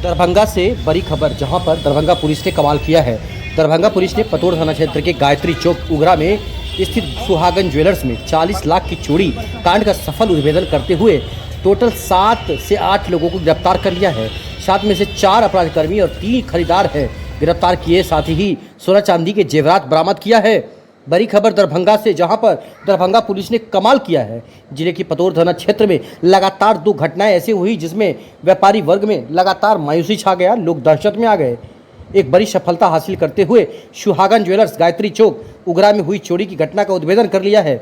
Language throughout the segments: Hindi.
दरभंगा से बड़ी खबर, जहां पर दरभंगा पुलिस ने कमाल किया है। दरभंगा पुलिस ने पतोर थाना क्षेत्र के गायत्री चौक उगरा में स्थित सुहागन ज्वेलर्स में 40 लाख की चोरी कांड का सफल उद्भेदन करते हुए टोटल 7 से 8 लोगों को गिरफ्तार कर लिया है। 7 में से 4 अपराधकर्मी और 3 खरीदार हैं गिरफ्तार किए। साथ ही सोना चांदी के जेवरात बरामद किया है। बड़ी खबर दरभंगा से, जहां पर दरभंगा पुलिस ने कमाल किया है। जिले की पतोर थाना क्षेत्र में लगातार 2 घटनाएं ऐसी हुई जिसमें व्यापारी वर्ग में लगातार मायूसी छा गया, लोग दहशत में आ गए। एक बड़ी सफलता हासिल करते हुए सुहागन ज्वेलर्स गायत्री चौक उगरा में हुई चोरी की घटना का उद्भेदन कर लिया है।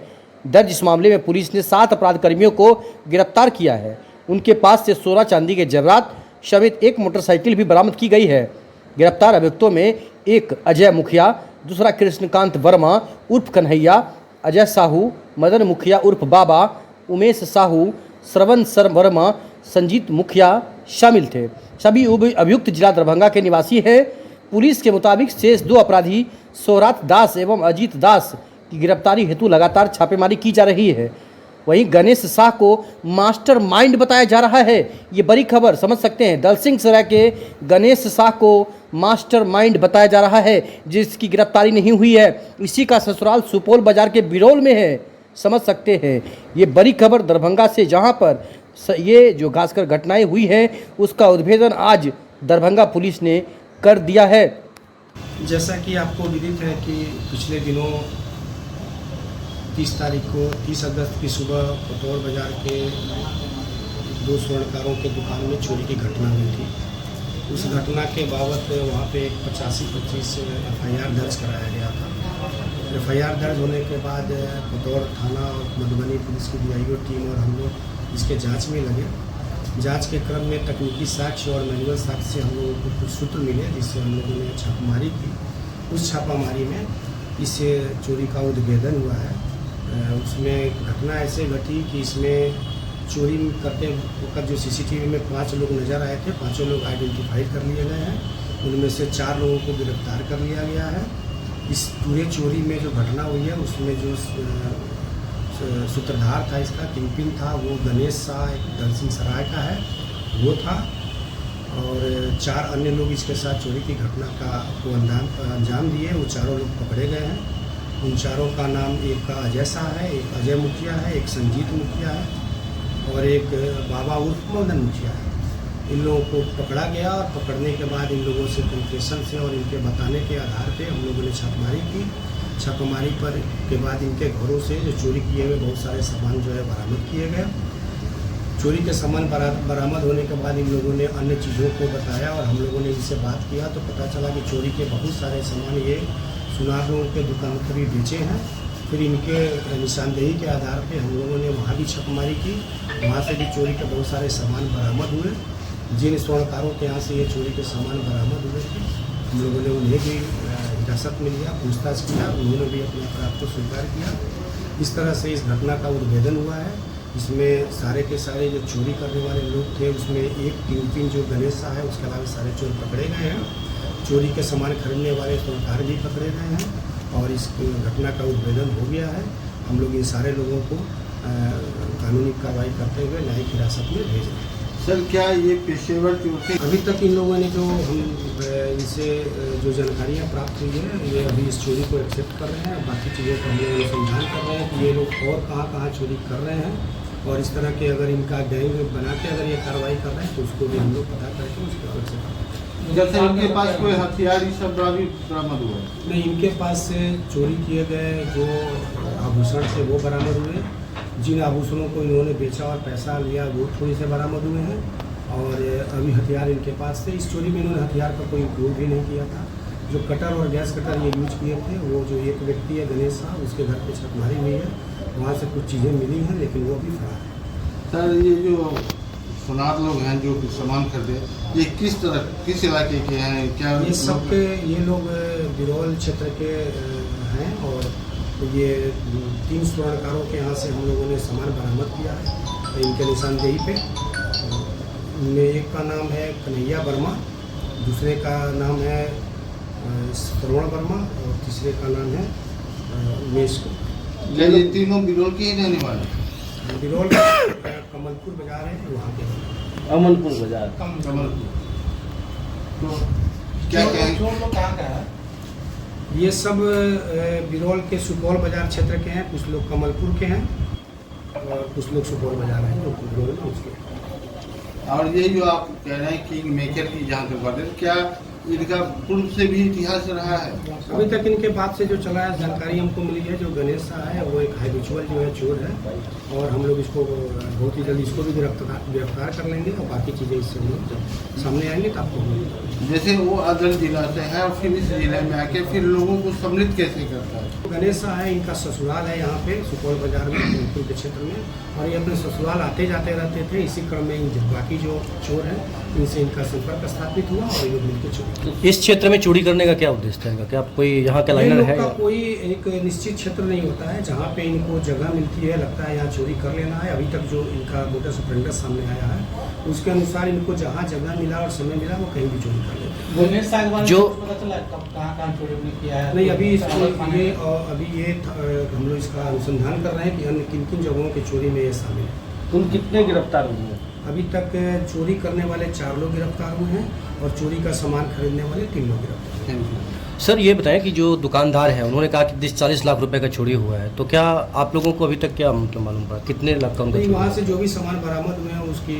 दर्ज इस मामले में पुलिस ने 7 अपराधकर्मियों को गिरफ्तार किया है। उनके पास से सोना चांदी के जेवरात समेत एक मोटरसाइकिल भी बरामद की गई है। गिरफ्तार अभियुक्तों में एक अजय मुखिया, दूसरा कृष्णकांत वर्मा उर्फ कन्हैया, अजय साहू, मदन मुखिया उर्फ बाबा, उमेश साहू, श्रवण सर वर्मा, संजीत मुखिया शामिल थे। सभी अभियुक्त जिला दरभंगा के निवासी हैं। पुलिस के मुताबिक शेष 2 अपराधी सौरात दास एवं अजीत दास की गिरफ्तारी हेतु लगातार छापेमारी की जा रही है। वहीं गणेश शाह को मास्टर माइंड बताया जा रहा है। ये बड़ी खबर समझ सकते हैं। दलसिंह सराय के गणेश शाह को मास्टर माइंड बताया जा रहा है, जिसकी गिरफ्तारी नहीं हुई है। इसी का ससुराल सुपौल बाजार के बिरौल में है, समझ सकते हैं। ये बड़ी खबर दरभंगा से, जहां पर ये जो खासकर घटनाएं हुई हैं उसका उद्भेदन आज दरभंगा पुलिस ने कर दिया है। जैसा कि आपको विदित है कि पिछले दिनों 30 अगस्त की सुबह पतौर बाजार के 2 स्वर्णकारों के दुकान में चोरी की घटना हुई थी। उस घटना के बाबत वहाँ पे एक 85-25 FIR दर्ज कराया गया था। FIR दर्ज होने के बाद पतौर थाना और मधुबनी पुलिस की DIO टीम और हम लोग इसके जांच में लगे। जांच के क्रम में तकनीकी साक्ष्य और मैनुअल साक्ष्य से हम लोगों को कुछ सूत्र मिले, जिससे हम लोगों ने छापामारी की। उस छापामारी में इस चोरी का उद्भेदन हुआ है। उसमें घटना ऐसे घटी कि इसमें चोरी करते वक्त जो CCTV में 5 लोग नज़र आए थे, 5 लोग आइडेंटिफाइड कर लिए गए हैं। उनमें से 4 लोगों को गिरफ्तार कर लिया गया है। इस पूरे चोरी में जो घटना हुई है उसमें जो सूत्रधार था, इसका किंगपिन था, वो गणेश शाह एक दलसिंह सराय का है, वो था। और 4 अन्य लोग इसके साथ चोरी की घटना को अंजाम दिए। वो 4 लोग पकड़े गए हैं। उन 4 का नाम, एक का अजय शाह है, एक अजय मुखिया है, एक संजीत मुखिया है और एक बाबा उर्फ मदन मुखिया है। इन लोगों को पकड़ा गया और पकड़ने के बाद इन लोगों से कन्फेशन से और इनके बताने के आधार पे हम लोगों ने छापेमारी की। छापेमारी पर के बाद इनके घरों से जो चोरी किए हुए बहुत सारे सामान जो है बरामद किए गए। चोरी के सामान बरामद होने के बाद इन लोगों ने अन्य चीज़ों को बताया और हम लोगों ने इनसे बात किया तो पता चला कि चोरी के बहुत सारे सामान ये सुनार लोगों के दुकान पर भी बेचे हैं। फिर इनके निशानदेही के आधार पे हम लोगों ने वहाँ भी छापेमारी की। वहाँ से भी चोरी के बहुत सारे सामान बरामद हुए। जिन स्वर्णकारों के यहाँ से ये चोरी के सामान बरामद हुए थे, हम लोगों ने उन्हें भी हिरासत में लिया, पूछताछ किया। उन्होंने भी अपने अपराध को स्वीकार किया। इस तरह से इस घटना का उद्भेदन हुआ है। इसमें सारे के सारे जो चोरी करने वाले लोग थे उसमें एक किंगपिन जो गणेश शाह है, उसके अलावा सारे चोर पकड़े गए हैं। चोरी के सामान खरीदने वाले स्वर्णकार भी पकड़े गए हैं और इस घटना का उद्भेदन हो गया है। हम लोग इन सारे लोगों को कानूनी कार्रवाई करते हुए न्यायिक हिरासत में भेज रहे हैं। सर, क्या ये पेशेवर चोर थे? अभी तक इन लोगों ने जो इनसे जो जानकारियाँ प्राप्त हुई है, ये अभी इस चोरी को एक्सेप्ट कर रहे हैं। बाकी चीज़ों का हम लोग अनुसंधान कर रहे हैं कि ये लोग और कहाँ चोरी कर रहे हैं और इस तरह के अगर इनका गैंग बना के अगर ये कार्रवाई कर रहे हैं तो उसको भी हम लोग पता करके उसके ऊपर से। जैसे इनके पास कोई हथियार ये सब भी बरामद हुआ? नहीं, इनके पास से चोरी किए गए जो आभूषण थे वो बरामद हुए। जिन आभूषणों को इन्होंने बेचा और पैसा लिया वो थोड़ी से बरामद हुए हैं और अभी हथियार इनके पास थे। इस चोरी में इन्होंने हथियार का कोई उपयोग भी नहीं किया था। जो कटर और गैस कटर ये यूज किए थे, वो जो एक व्यक्ति है गणेश शाह, उसके घर पे छापेमारी हुई है। वहाँ से कुछ चीज़ें मिली हैं लेकिन वो भी फरार है। सर, ये जो सुनार लोग हैं जो सामान खरीदे, ये किस इलाके के हैं? क्या ये सबके ये लोग बिरौल क्षेत्र के हैं और ये 3 स्वर्णकारों के यहाँ से हम लोगों ने सामान बरामद किया है इनके निशानदेही पे। इनमें एक का नाम है कन्हैया वर्मा, दूसरे का नाम है श्रवण वर्मा और तीसरे का नाम है उमेश। ये तीनों बिरौल के ही रहने वाले? बिरौल कमलपुर बाजार है, वहाँ के अमनपुर बाजार। कमलपुर। तो क्या क्या चोर लोग कहाँ का है? ये सब बिरौल के सुपौल बाजार क्षेत्र के हैं, कुछ लोग कमलपुर के हैं और कुछ लोग सुपौल बाजार हैं जो बिरौल में उसके। और ये जो आप कह रहे हैं किंग मेकर की जहाँ तक बात है, क्या इनका पूर्व से भी इतिहास रहा है? अभी तक इनके बाद से जो चला है जानकारी हमको मिली है, जो गणेश शाह है वो एक हैबिचुअल जो है चोर है और हम लोग इसको बहुत ही जल्द इसको भी गिरफ्तार कर लेंगे और बाकी चीज़ें इससे हम लोग जब सामने आएंगे तो आपको मिलेंगे। जैसे वो अदर जिला से है और फिर इस जिले में आके फिर लोगों को सम्मिलित कैसे करता है? गणेश शाह है, इनका ससुराल है यहाँ पे सुपौल बाजार में जौनपुर के क्षेत्र में और ये अपने ससुराल आते जाते रहते थे। इसी क्रम में इन बाकी जो चोर हैं इनसे इनका संपर्क स्थापित हुआ और ये लोग मिलकर चोरी। इस क्षेत्र में चोरी करने का क्या उद्देश्य है इनका? क्या कोई यहाँ का लाइनर है? का कोई एक निश्चित क्षेत्र नहीं होता है जहाँ पे इनको जगह मिलती है, लगता है यहाँ चोरी कर लेना है। अभी तक जो इनका मोटर्स ऑपरेंडस सामने आया है उसके अनुसार इनको जहाँ जगह मिला और समय मिला वो कहीं भी चोरी कर लेते हैं। गणेश शाह के बारे में जो- पता चला है कब कहाँ चोरी उन्होंने किया है? नहीं, अभी इसको ये हम लोग इसका अनुसंधान कर रहे हैं कि अन्य किन किन जगहों की चोरी में ये शामिल है। तुम कितने गिरफ्तार हुए हैं? अभी तक चोरी करने वाले 4 लोग गिरफ्तार हुए हैं और चोरी का सामान खरीदने वाले 3 लोग गिरफ्तार हुए हैं। सर ये बताएं कि जो दुकानदार है उन्होंने कहा कि 40 लाख रुपए का चोरी हुआ है, तो क्या आप लोगों को अभी तक क्या मतलब मालूम पड़ा कितने लाख का उनका नहीं, चोरी वहाँ हुआ? से जो भी सामान बरामद हुए हैं उसकी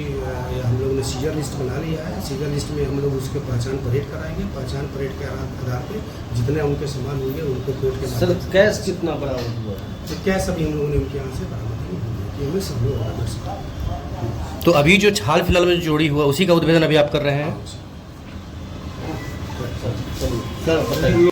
हम लोग ने सीजर लिस्ट बना लिया है। सीजर लिस्ट में हम लोग उसके पहचान परेड कराएंगे। पहचान परेड के आधार पे जितने उनके सामान होंगे उनको कोर्ट के सर माध्यम से कैश कितना बरामद हुआ है? तो कैश अभी हम लोगों ने उनके यहाँ से बरामद किए हुए सब लोग बरामद से। तो अभी जो हाल फिलहाल में जो चोरी हुआ उसी का उद्भेदन अभी आप कर रहे हैं? सर बताइए।